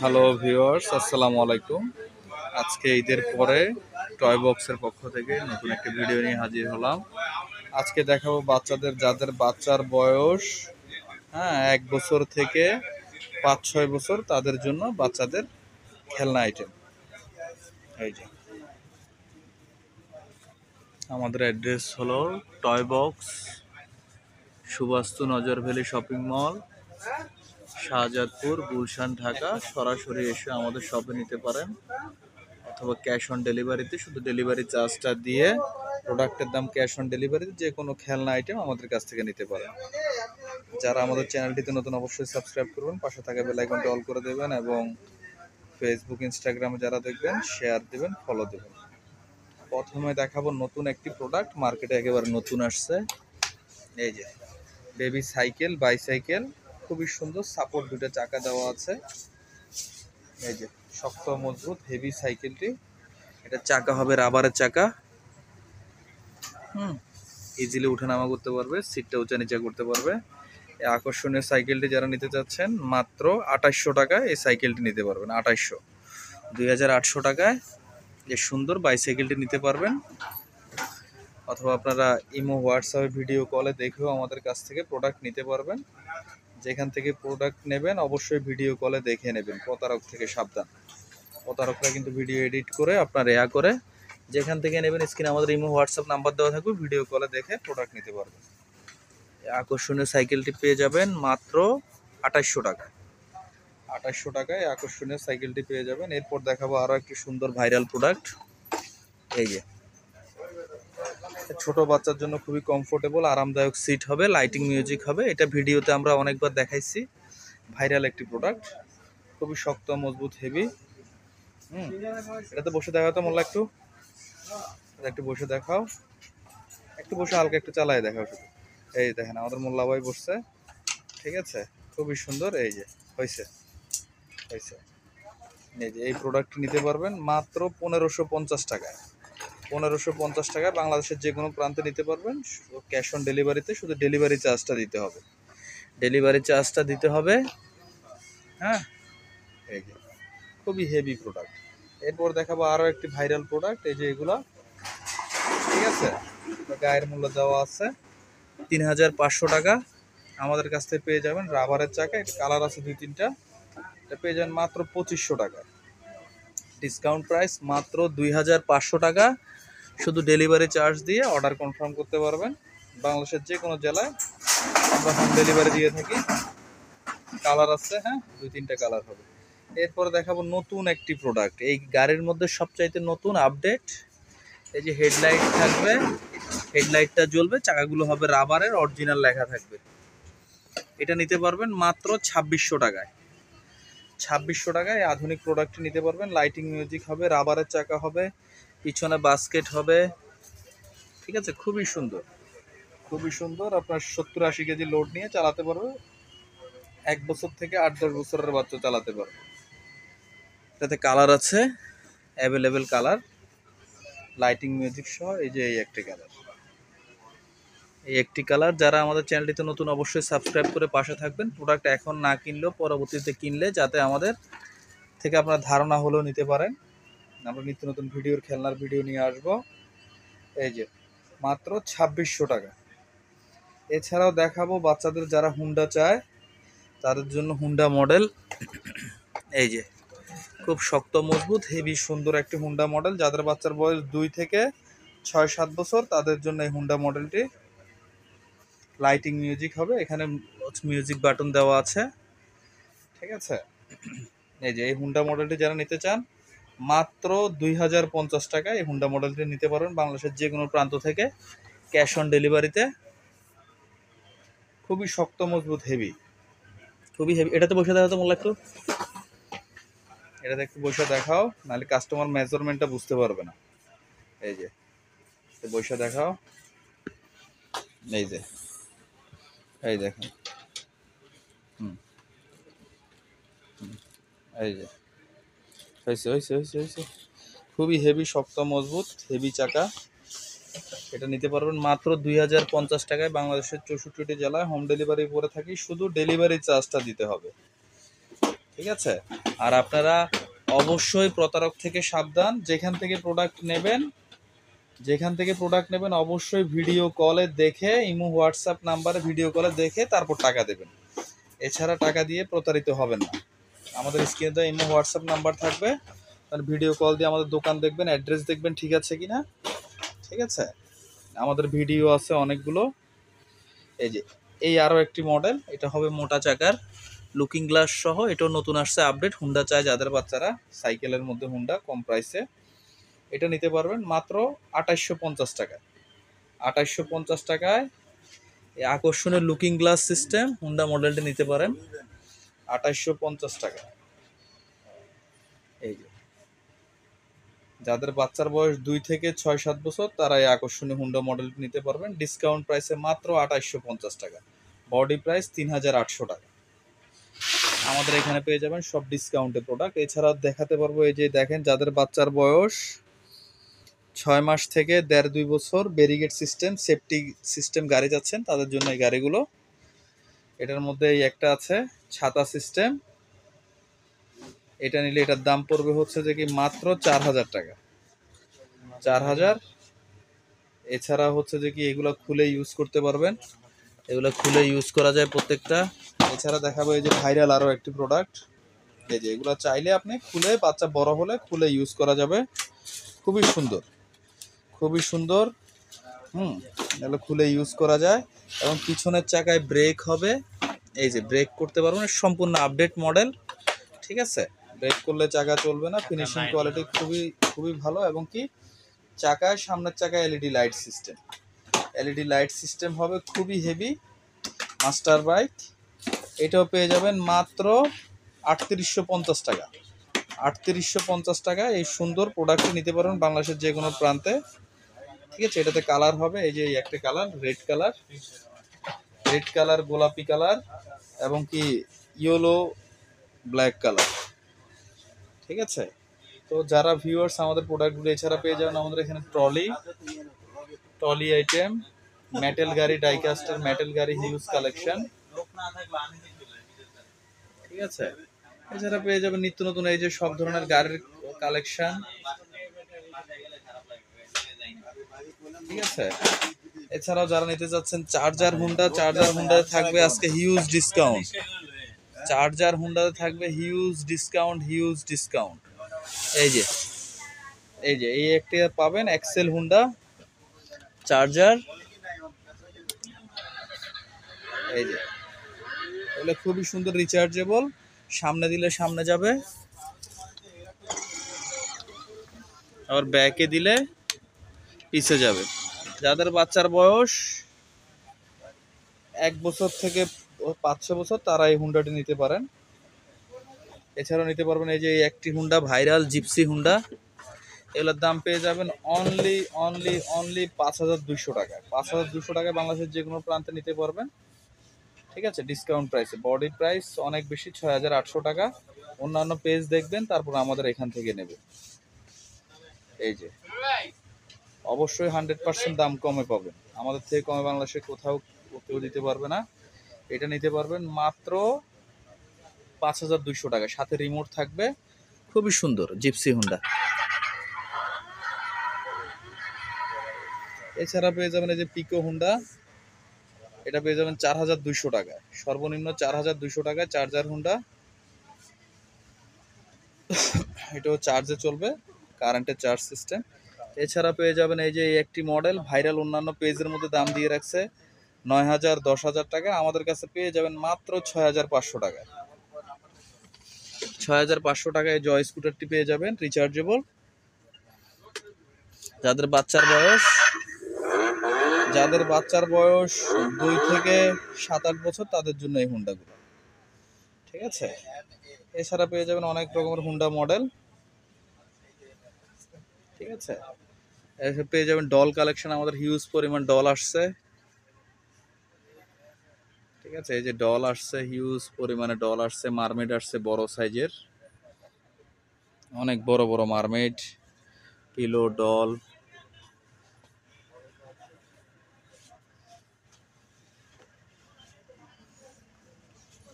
Hello viewers, আসসালামু আলাইকুম। আজকে ঈদের পরে টয় বক্সের পক্ষ থেকে নতুন একটি ভিডিও নিয়ে হাজির হলাম। আজকে দেখাবো বাচ্চাদের, যাদের বাচ্চার বয়স 1 বছর থেকে 5-6 বছর, তাদের জন্য বাচ্চাদের খেলনা আইটেম। এই যে আমাদের অ্যাড্রেস হলো toy box, Subastu Nazar valley shopping mall, Shahjadpur, Gulshan, Dhaka. সরাসরি এসে আমাদের শপে নিতে পারেন, অথবা ক্যাশ অন ডেলিভারিতে, শুধু ডেলিভারি চার্জটা দিয়ে প্রোডাক্টের দাম ক্যাশ অন ডেলিভারিতে যে কোনো খেলনা আইটেম আমাদের কাছ থেকে নিতে পারেন। যারা আমাদের চ্যানেলটিতে নতুন, অবশ্যই সাবস্ক্রাইব করবেন, পাশে থাকা বেল আইকনটি অল করে দেবেন, এবং ফেসবুক, ইনস্টাগ্রামে যারা দেখবেন শেয়ার দেবেন, ফলো দেবেন। প্রথমে দেখাবো নতুন একটি প্রোডাক্ট, মার্কেটে একেবারে নতুন আসছে। এই যে বেবি সাইকেল, বাইসাইকেল, খুবই সুন্দর, সাপোর্ট দুটো চাকা দেওয়া আছে। এই যে শক্ত মজবুত হেভি সাইকেলটি, এটা চাকা হবে রাবারের চাকা। ইজিলি উঠানামা করতে পারবে, সিটটা উঁচা নিচা করতে পারবে। এই আকর্ষণীয় সাইকেলটি যারা নিতে চাচ্ছেন, মাত্র 2800 টাকায় এই সাইকেলটি নিতে পারবেন। 2800, 2800 টাকায় এই সুন্দর বাইসাইকেলটি নিতে পারবেন। অথবা আপনারা ইমো, হোয়াটসঅ্যাপে ভিডিও কলে দেখেও আমাদের কাছ থেকে প্রোডাক্ট নিতে পারবেন। যেখান থেকে প্রোডাক্ট নেবেন অবশ্যই ভিডিও কলে দেখে নেবেন, প্রতারক থেকে সাবধান। প্রতারকরা কিন্তু ভিডিও এডিট করে আপনার করে, যেখান থেকে নেবেন স্ক্রিনে আমাদের ইমো, হোয়াটসঅ্যাপ নাম্বার দেওয়া থাকবে, ভিডিও কলে দেখে প্রোডাক্ট নিতে পারবেন। আকর্ষণীয় সাইকেলটি পেয়ে যাবেন মাত্র 2800 টাকায়। 2800 টাকায় আকর্ষণীয় সাইকেলটি পেয়ে যাবেন। এরপর দেখাবো আরও একটি সুন্দর ভাইরাল প্রোডাক্ট। এই যে ছোট বাচ্চার জন্য খুবই কমফোর্টেবল, আরামদায়ক সিট হবে, লাইটিং মিউজিক হবে। এটা ভিডিওতে আমরা অনেকবার দেখাইছি। ভাইরাল একটি প্রোডাক্ট, খুবই শক্ত, মজবুত, হেভি। এটাতে বসে দেখাও তো মোল্লা, একটু বসে দেখাও, একটু বসে হালকা একটু চালায় দেখাও শুধু। এই দেখেন আমাদের মোল্লা ভাই বসছে, ঠিক আছে, খুবই সুন্দর। এই যে হয়েছে হয়েছে এই যে এই প্রোডাক্টটি নিতে পারবেন মাত্র 1550 টাকায়। 1550 টাকায় বাংলাদেশের যে কোনো প্রান্তে নিতে পারবেন, ক্যাশ অন ডেলিভারিতে। শুধু ডেলিভারি চার্জটা দিতে হবে, ডেলিভারি চার্জটা দিতে হবে। হ্যাঁ, এই যে খুবই হেভি প্রোডাক্ট। এরপর দেখাবো আরও একটি ভাইরাল প্রোডাক্ট। এই যে এগুলা, ঠিক আছে, গায়ের মূল্য দেওয়া আছে 3500 টাকা। আমাদের কাছ থেকে পেয়ে যাবেন রাবারের চাকা, এটা কালার আছে 2-3টা। এটা পেয়ে যাবেন মাত্র 2500 টাকা। ডিসকাউন্ট প্রাইস মাত্র 2500 টাকা। শুধু ডেলিভারি চার্জ দিয়ে অর্ডার কনফার্ম করতে পারবেন। বাংলাদেশের যে কোনো জেলায় আমরা হোম ডেলিভারি দিয়ে থাকি। কালার আছে, 2-3টা কালার হবে। এরপরে দেখাবো নতুন একটি প্রোডাক্ট, এই গাড়ির মধ্যে সবচাইতে নতুন আপডেট। এই যে হেডলাইট থাকবে, হেডলাইটটা জ্বলবে, চাকাগুলো হবে রাবারের, অরিজিনাল লেখা থাকবে। এটা নিতে পারবেন মাত্র 2600 টাকায়। 2600 টাকায় আধুনিক প্রোডাক্টটি নিতে পারবেন। লাইটিং মিউজিক হবে, রাবারের চাকা হবে, পিছনে বাস্কেট হবে, ঠিক আছে, খুবই সুন্দর, খুবই সুন্দর। আপনার 70-80 কেজি লোড নিয়ে চালাতে পারবে। 1 বছর থেকে 8-10 বছরের বাচ্চা চালাতে পারবে। এটাতে কালার আছে, অ্যাভেলেবেল কালার, লাইটিং মিউজিক সহ। এই যে এই একটি কালার, এই একটি কালার। যারা আমাদের চ্যানেলটিতে নতুন অবশ্যই সাবস্ক্রাইব করে পাশে থাকবেন। প্রোডাক্ট এখন না কিনলেও পরবর্তীতে কিনলে যাতে আমাদের থেকে আপনার ধারণা হলেও নিতে পারেন। আমরা নিত্য নতুন ভিডিওর, খেলনার ভিডিও নিয়ে আসবো। এই যে মাত্র 2600 টাকা। এছাড়াও দেখাবো বাচ্চাদের যারা হুন্ডা চায় তাদের জন্য হুন্ডা মডেল। এই যে খুব শক্ত, মজবুত, হেভি সুন্দর একটি হুন্ডা মডেল। যাদের বাচ্চার বয়স 2 থেকে 6-7 বছর, তাদের জন্য এই হুন্ডা মডেলটি। লাইটিং মিউজিক হবে, এখানে মিউজিক বাটন দেওয়া আছে, ঠিক আছে। এই যে এই হুন্ডা মডেলটি যারা নিতে চান, মাত্র 2050 টাকায় এই হুন্ডা মডেলটি নিতে পারবেন বাংলাদেশের যে কোনো প্রান্ত থেকে, ক্যাশ অন ডেলিভারিতে। খুবই শক্ত, মজবুত, হেভি, খুবই হেভি। এটাতে বসে দেখাও তো মোল্লা, এটাতে একটু বসে দেখাও, নাহলে কাস্টমার মেজারমেন্টটা বুঝতে পারবে না। এই যে বসে দেখাও, এই যে এই দেখেন, এই যে হয়েছে হয়েছে হয়েছে হয়েছে খুবই হেভি, শক্ত, মজবুত, হেভি চাকা। এটা নিতে পারবেন মাত্র 2050 টাকায়। বাংলাদেশের 64টি জেলায় হোম ডেলিভারি করে থাকি, শুধু ডেলিভারি চার্জটা দিতে হবে। ঠিক আছে। আর আপনারা অবশ্যই প্রতারক থেকে সাবধান। যেখান থেকে প্রোডাক্ট নেবেন অবশ্যই ভিডিও কলে দেখে, ইমো হোয়াটসঅ্যাপ নাম্বারে ভিডিও কলে দেখে তারপর টাকা দেবেন। এছাড়া টাকা দিয়ে প্রতারিত হবেন না। আমাদের স্ক্রিনে দেওয়া ইমো হোয়াটসঅ্যাপ নাম্বার থাকবে, তার ভিডিও কল দিয়ে আমাদের দোকান দেখবেন, অ্যাড্রেস দেখবেন ঠিক আছে কিনা। ঠিক আছে, আমাদের ভিডিও আছে অনেকগুলো। এই যে এই আরও একটি মডেল, এটা হবে মোটা চাকার লুকিং গ্লাস সহ, এটাও নতুন আসছে আপডেট। হুন্ডা চায় যাদের বাচ্চারা, সাইকেলের মধ্যে হুন্ডা কম প্রাইসে, এটা নিতে পারবেন মাত্র 2850 টাকায়। 2850 টাকায় এই আকর্ষণীয় লুকিং গ্লাস সিস্টেম হুন্ডা মডেলটি নিতে পারেন 2850 টাকা। এই যে যাদের বাচ্চার বয়স 2 থেকে 6-7 বছর তারা এই আকর্ষণীয় হুন্ডা মডেলটি নিতে পারবেন ডিসকাউন্ট প্রাইসে মাত্র 2850 টাকা। বডি প্রাইস 3800 টাকা। আমাদের এখানে পেয়ে যাবেন সব ডিসকাউন্টে প্রোডাক্ট। এছাড়াও দেখাতে পারবো, এই যে দেখেন যাদের বাচ্চার বয়স 6 মাস থেকে 1.5-2 বছর, ব্যারিগেড সিস্টেম, সেফটি সিস্টেম গাড়ি যাচ্ছেন তাদের জন্য এই গাড়িগুলো। এটার মধ্যে এই একটা আছে ছাতা সিস্টেম, এটা নিলে এটার দাম পড়বে হচ্ছে যে কি মাত্র 4000 টাকা। 4000। এছাড়া হচ্ছে যে কি এগুলো খুলে ইউজ করতে পারবেন, এগুলো খুলে ইউজ করা যায় প্রত্যেকটা। এছাড়া দেখাবো এই যে ভাইরাল আরও একটি প্রোডাক্ট, এই যে এগুলো চাইলে আপনি খুলে, বাচ্চা বড় হলে খুলে ইউজ করা যাবে। খুবই সুন্দর, খুবই সুন্দর। এগুলো খুলে ইউজ করা যায় এবং পিছনের চাকায় ব্রেক হবে, এই যে ব্রেক করতে পারবেন, সম্পূর্ণ আপডেট মডেল। ঠিক আছে, ব্রেক করলে চাকা চলবে না। ফিনিশিং কোয়ালিটি খুবই খুবই ভালো। এবং কি চাকায়, সামনের চাকায় LED light system, LED light system হবে, খুবই হেভি মাস্টার বাইক। এটাও পেয়ে যাবেন মাত্র 3850 টাকা। 3850 টাকা এই সুন্দর প্রোডাক্টটি নিতে পারবেন বাংলাদেশের যে কোনো প্রান্তে। ঠিক আছে, এটাতে কালার হবে, এই যে একটা colour red colour, red colour, গোলাপি কালার এবং কি ইয়েলো ব্ল্যাক কালার। ঠিক আছে, তো যারা ভিউয়ার্স আমাদের প্রোডাক্টগুলো এছাড়া পেয়ে যাবেন আমাদের এখানে ট্রলি আইটেম, মেটাল গাড়ি, ডাইকাস্টার মেটাল গাড়ি হিউজ কালেকশন। ঠিক আছে, এছাড়া পেয়ে যাবেন নিত্য নতুন এই যে সব ধরনের গাড়ির কালেকশন। ঠিক আছে, এছাড়াও যারা নিতে চাচ্ছেন চার্জার হুন্ডা থাকবে আজকে হিউজ ডিসকাউন্ট। চার্জার হুন্ডাতে থাকবে হিউজ ডিসকাউন্ট, হিউজ ডিসকাউন্ট। এই যে এই একটি পাবেন এক্সেল হুন্ডা চার্জার। এই যে এগুলো খুবই সুন্দর, রিচার্জেবল, সামনে দিলে সামনে যাবে, আবার ব্যাকে দিলে পিছে যাবে। যাদের বাচ্চার বয়স 1 বছর থেকে 5-6 বছর তারা এই হুন্ডাটি নিতে পারেন। এছাড়াও নিতে পারবেন এই যে একটি হুন্ডা ভাইরাল জিপসি হুন্ডা, এগুলোর দাম পেয়ে যাবেন অনলি 5200 টাকা। 5200 টাকায় বাংলাদেশের যে কোনো প্রান্তে নিতে পারবেন। ঠিক আছে, ডিসকাউন্ট প্রাইসে। বডি প্রাইস অনেক বেশি, 6800 টাকা। অন্যান্য পেজ দেখবেন, তারপর আমাদের এখান থেকে নেবে। এই যে অবশ্যই 100% দাম কমে পাবেন, আমাদের থেকে কমে বাংলাদেশে কোথাও কেউ দিতে পারবে না। এটা নিতে পারবেন মাত্র 5200 টাকা, সাথে রিমোট থাকবে। খুবই সুন্দর জিপসি হুন্ডা। এছাড়া পেয়ে যাবেন এই যে পিকো হুন্ডা, এটা পেয়ে যাবেন 4200 টাকায়, সর্বনিম্ন 4200 টাকায় চার্জার হুন্ডা। এটাও চার্জে চলবে, কারেন্টের চার্জ সিস্টেম। এছাড়া পেয়ে যাবেন এই যে একটি মডেল ভাইরাল, অন্যান্য পেজের মধ্যে দাম দিয়ে রাখছে 9000, 10000 টাকা, আমাদের কাছে পেয়ে যাবেন মাত্র 6500 টাকায়। 6500 টাকায় জয় স্কুটারটি পেয়ে যাবেন রিচার্জেবল। যাদের বাচ্চার বয়স 2 থেকে 7-8 বছর তাদের জন্য এই হুন্ডাগুলো। ঠিক আছে, এছাড়া পেয়ে যাবেন অনেক রকমের হুন্ডা মডেল। ঠিক আছে, পেয়ে যাবেন ডল কালেকশন, আমাদের হিউজ পরিমাণ ডল আসছে। ঠিক আছে, এই যে ডল আসছে, হিউজ পরিমাণে ডল আসছে, মারমেড আসছে বড় সাইজের, অনেক বড় বড় মারমেড, পিলো, ডল।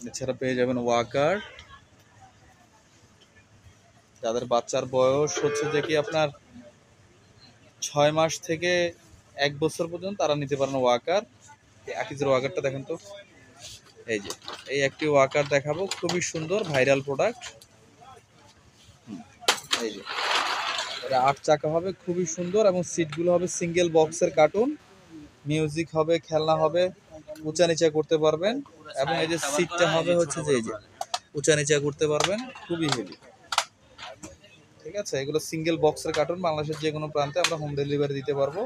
এছাড়া পেয়ে যাবেন ওয়াকার, যাদের বাচ্চার বয়স হচ্ছে যে কি আপনার 6 মাস থেকে 1 বছর পর্যন্ত তারা নিতে পারেন ওয়াকার। আকিজের ওয়াকারটা দেখেন তো, এই যে এই একটি ওয়াকার দেখাবো, খুবই সুন্দর ভাইরাল প্রোডাক্ট। এই যে এটা 8 চাকা হবে, খুবই সুন্দর, এবং সিটগুলো হবে সিঙ্গেল বক্সের কার্টুন। মিউজিক হবে, খেলনা হবে, উঁচা নিচা করতে পারবেন। এবং এই যে সিটটা হবে হচ্ছে যে এই যে উঁচা নিচা করতে পারবেন, খুবই হেভি। ঠিক আছে, এগুলো সিঙ্গেল বক্সের কার্টুন, বাংলাদেশের যে কোনো প্রান্তে আমরা হোম ডেলিভারি দিতে পারবো,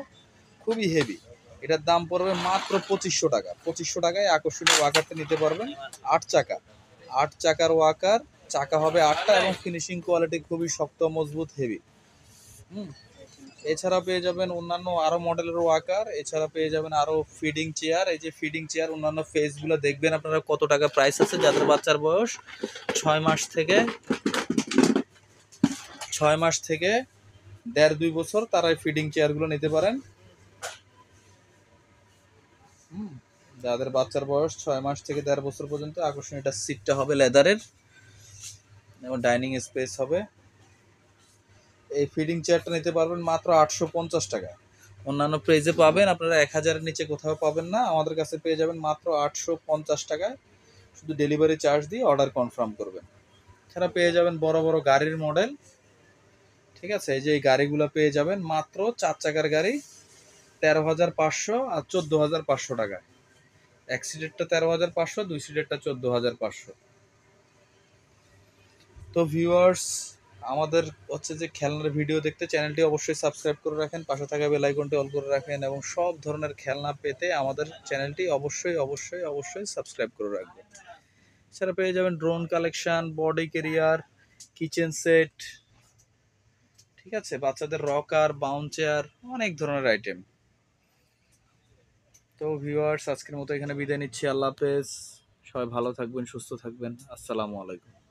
খুবই হেভি। এটার দাম পড়বে মাত্র 2500 টাকা। 2500 টাকায় আকর্ষণীয় ওয়াকারটা নিতে পারবেন। 8 চাকা, 8 চাকার ওয়াকার, চাকা হবে 8টা, এবং ফিনিশিং কোয়ালিটি খুবই শক্ত, মজবুত, হেভি। এছাড়া পেয়ে যাবেন অন্যান্য আরো মডেলের ওয়াকার, এছাড়া পেয়ে যাবেন আরো ফিডিং চেয়ার। এই যে ফিডিং চেয়ার, অন্যান্য ফেসগুলো দেখবেন আপনারা কত টাকা প্রাইস আছে। যাদের বাচ্চার বয়স 6 মাস থেকে 1.5-2 বছর, তারা এই ফিডিং চেয়ারগুলো নিতে পারেন। যাদের বাচ্চার বয়স 6 মাস থেকে 1.5 বছর পর্যন্ত, আকর্ষণীয় এটা সিটটা হবে লেদারের, এবং ডাইনিং স্পেস হবে। এই ফিডিং চেয়ারটা নিতে পারবেন মাত্র 850 টাকা। অন্যান্য প্রাইজে পাবেন আপনারা 1000-এর নিচে কোথাও পাবেন না, আমাদের কাছে পেয়ে যাবেন মাত্র 850 টাকায়। শুধু ডেলিভারি চার্জ দিয়ে অর্ডার কনফার্ম করবেন। এছাড়া পেয়ে যাবেন বড় বড় গাড়ির মডেল। ঠিক আছে, এই যে এই গাড়িগুলো পেয়ে যাবেন মাত্র 4 চাকার গাড়ি 13,500 আর 14,500 টাকায়। এক সিটেরটা 13,500, 2 সিটেরটা 14,500। তো ভিউয়ার্স, আমাদের হচ্ছে যে খেলনার ভিডিও দেখতে চ্যানেলটি অবশ্যই সাবস্ক্রাইব করে রাখেন, পাশে থাকা বেল আইকনটি অল করে রাখেন, এবং সব ধরনের খেলনা পেতে আমাদের চ্যানেলটি অবশ্যই অবশ্যই অবশ্যই সাবস্ক্রাইব করে রাখবেন। এছাড়া পেয়ে যাবেন drone collection, body career, kitchen set, ঠিক আছে, বাচ্চাদের রকার, বাউন্স চেয়ার, অনেক ধরনের আইটেম। তো ভিউয়ার্স, আজকের মতো এখানে বিদায় নিচ্ছি। আল্লাহ হাফেজ। সবাই ভালো থাকবেন, সুস্থ থাকবেন। আসসালামু আলাইকুম।